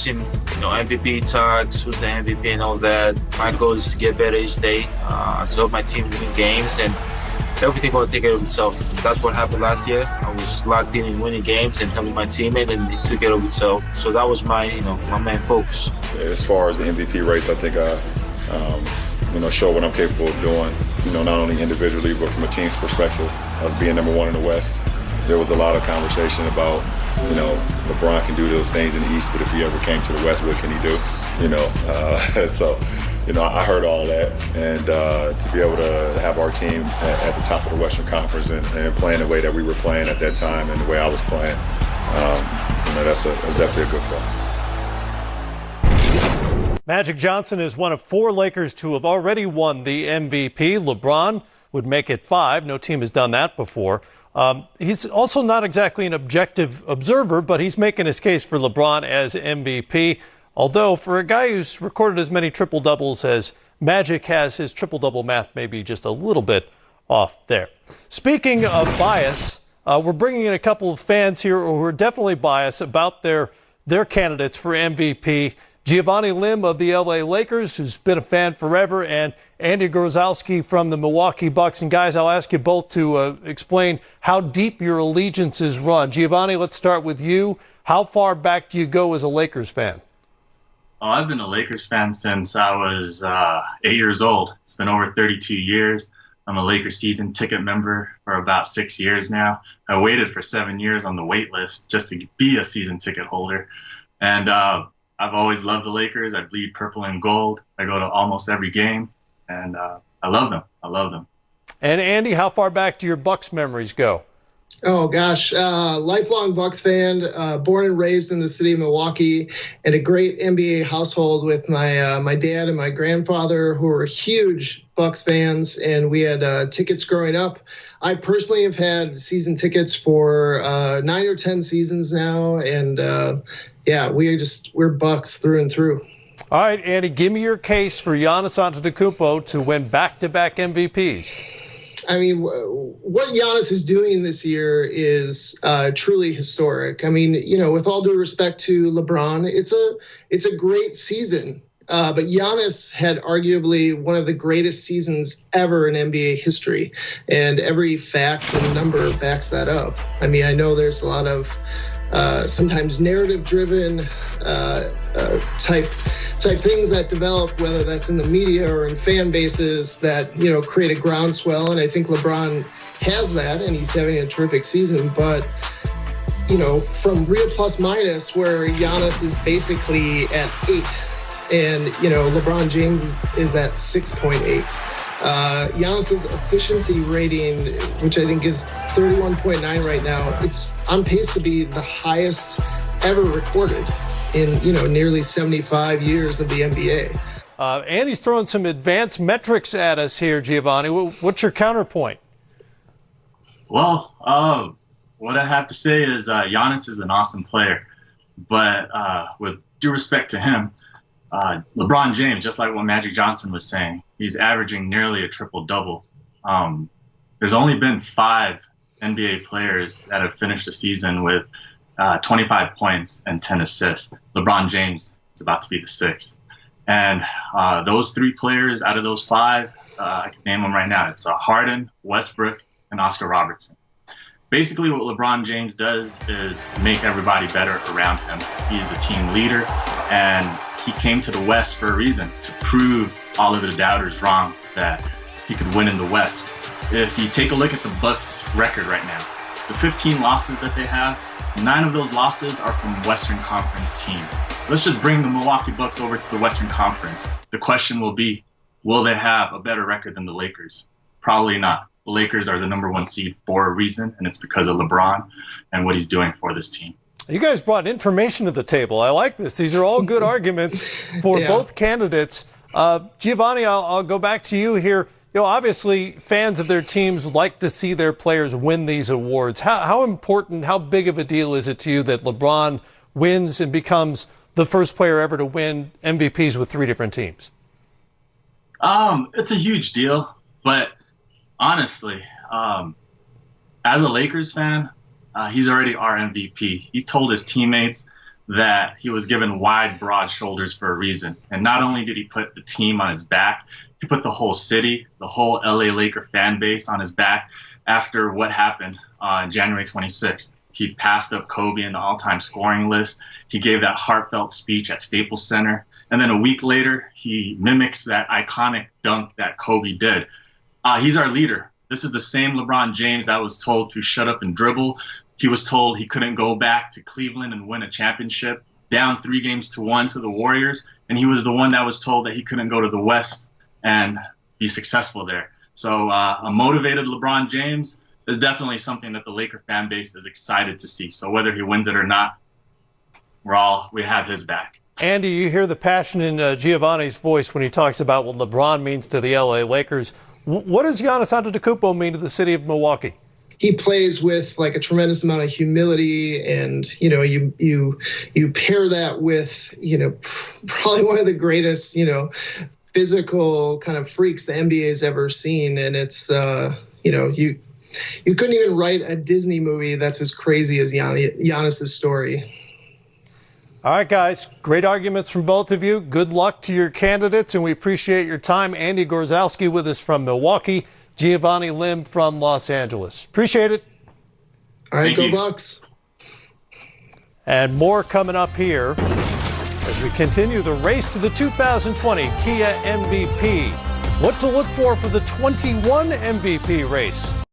Team, MVP talks, who's the MVP and all that. My goal is to get better each day, to help my team win games, and everything will take care of itself. That's what happened last year. I was locked in winning games and helping my teammate, and it took care of itself. So that was my main focus. As far as the MVP race, I think I show what I'm capable of doing. Not only individually but from a team's perspective. As being number one in the West, there was a lot of conversation about, LeBron can do those things in the East, but if he ever came to the West, what can he do? So, I heard all that, and to be able to have our team at the top of the Western Conference and playing the way that we were playing at that time and the way I was playing, that's definitely a good feeling. Magic Johnson is one of 4 Lakers to have already won the MVP. LeBron would make it 5. No team has done that before. He's also not exactly an objective observer, but he's making his case for LeBron as MVP. Although for a guy who's recorded as many triple-doubles as Magic has, his triple-double math may be just a little bit off there. Speaking of bias, we're bringing in a couple of fans here who are definitely biased about their candidates for MVP. Giovanni Lim of the LA Lakers, who's been a fan forever, and Andy Grozowski from the Milwaukee Bucks. And guys, I'll ask you both to explain how deep your allegiances run. Giovanni, let's start with you. How far back do you go as a Lakers fan? Oh, I've been a Lakers fan since I was 8 years old. It's been over 32 years. I'm a Lakers season ticket member for about 6 years now. I waited for 7 years on the wait list just to be a season ticket holder. And I've always loved the Lakers. I bleed purple and gold. I go to almost every game, and I love them. I love them. And Andy, how far back do your Bucks memories go? Oh, gosh. Lifelong Bucks fan, born and raised in the city of Milwaukee, and a great NBA household with my dad and my grandfather, who were huge Bucks fans, and we had tickets growing up. I personally have had season tickets for 9 or 10 seasons now, and we're Bucks through and through. All right, Andy, give me your case for Giannis Antetokounmpo to win back-to-back MVPs. I mean, what Giannis is doing this year is truly historic. I mean, with all due respect to LeBron, it's a great season. But Giannis had arguably one of the greatest seasons ever in NBA history, and every fact and number backs that up. I mean, I know there's a lot of sometimes narrative-driven type things that develop, whether that's in the media or in fan bases that create a groundswell, and I think LeBron has that, and he's having a terrific season. But from real plus minus, where Giannis is basically at 8. And, LeBron James is at 6.8. Giannis's efficiency rating, which I think is 31.9 right now, it's on pace to be the highest ever recorded in, nearly 75 years of the NBA. Andy's throwing some advanced metrics at us here, Giovanni. What's your counterpoint? Well, what I have to say is Giannis is an awesome player. But with due respect to him, LeBron James, just like what Magic Johnson was saying, he's averaging nearly a triple-double. There's only been 5 NBA players that have finished the season with 25 points and 10 assists. LeBron James is about to be the 6th. And those 3 players out of those 5, I can name them right now. It's Harden, Westbrook, and Oscar Robertson. Basically, what LeBron James does is make everybody better around him. He's the team leader, and he came to the West for a reason, to prove all of the doubters wrong that he could win in the West. If you take a look at the Bucks' record right now, the 15 losses that they have, 9 of those losses are from Western Conference teams. So let's just bring the Milwaukee Bucks over to the Western Conference. The question will be, will they have a better record than the Lakers? Probably not. The Lakers are the number 1 seed for a reason, and it's because of LeBron and what he's doing for this team. You guys brought information to the table. I like this. These are all good arguments for both candidates. Giovanni, I'll go back to you here. Obviously, fans of their teams like to see their players win these awards. How important, how big of a deal is it to you that LeBron wins and becomes the first player ever to win MVPs with 3 different teams? It's a huge deal, but honestly, as a Lakers fan, he's already our MVP. He told his teammates that he was given wide, broad shoulders for a reason. And not only did he put the team on his back, he put the whole city, the whole LA Laker fan base on his back after what happened on January 26th. He passed up Kobe in the all-time scoring list. He gave that heartfelt speech at Staples Center. And then a week later, he mimics that iconic dunk that Kobe did. He's our leader. This is the same LeBron James that was told to shut up and dribble. He was told he couldn't go back to Cleveland and win a championship, down 3-1 to the Warriors. And he was the one that was told that he couldn't go to the West and be successful there. So a motivated LeBron James is definitely something that the Laker fan base is excited to see. So whether he wins it or not, we have his back. Andy, you hear the passion in Giovanni's voice when he talks about what LeBron means to the LA Lakers. What does Giannis Antetokounmpo mean to the city of Milwaukee? He plays with like a tremendous amount of humility, and you pair that with probably one of the greatest physical kind of freaks the NBA has ever seen, and it's you couldn't even write a Disney movie that's as crazy as Giannis's story. All right, guys, great arguments from both of you. Good luck to your candidates, and we appreciate your time. Andy Gorzalski with us from Milwaukee, Giovanni Lim from Los Angeles. Appreciate it. All right, Thank go you. Bucks. And more coming up here as we continue the race to the 2020 Kia MVP. What to look for the 21 MVP race.